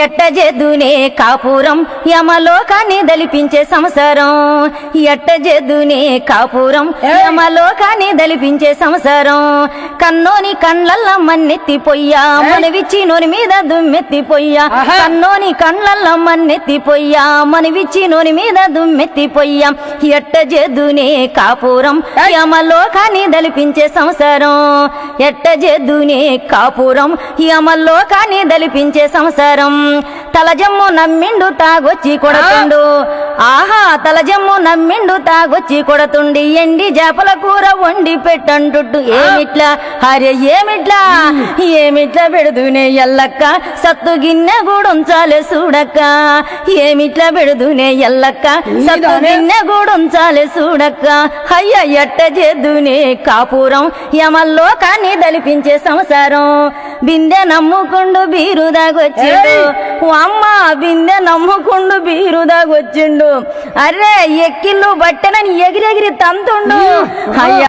ఎట్ట జెద్దునే కాపురం యమలోకాన్ని దలిపించే సంసారం ఎట్ట జెద్దునే కాపురం యమలోకాన్ని దలిపించే సంసారం కన్నోని కండ్లల్ల మన్నెత్తి పొయ్యా మనవిచ్చి నోని మీద దుమ్మెత్తి పొయ్యా కన్నోని కండ్లల్ల మన్నెత్తి పొయ్యా మనవిచ్చి నోని మీద దుమ్మెత్తి పొయ్యా ఎట్ట జెద్దునే కాపురం యమలోకాన్ని దలిపించే సంసారం ఎట్ట జెద్దునే కాపురం యమలోకాన్ని దలిపించే సంసారం తలజమ్ము నమ్మిండు తాగొచ్చి కొడతుండు ఆహా తలజమ్ము నమ్మిండు తాగొచ్చి కొడతుండి ఎండి చేపల కూర వండి పెట్టండు ఏమిట్లా హరే ఏమిట్లా పెడుదునే ఎల్లక్క సత్తు గిన్నె గూడుంచాలే చూడక్క ఏమిట్లా పెడుదునే ఎల్లక్క సత్తు గిన్నె గూడుంచాలే చూడక్క అయ్య ఎట్ట చేద్దునే కాపురం యమల్లోకాన్ని దలిపించే సంసారం బిందె నమ్ముకుండు బీరు దాగొచ్చిండు అమ్మ బిందె నమ్ముకుండు బీరు దాగొచ్చిండు అరే ఎక్కిళ్ళు బట్టెనని ఎగిరెగిరి తంతుండు అయ్య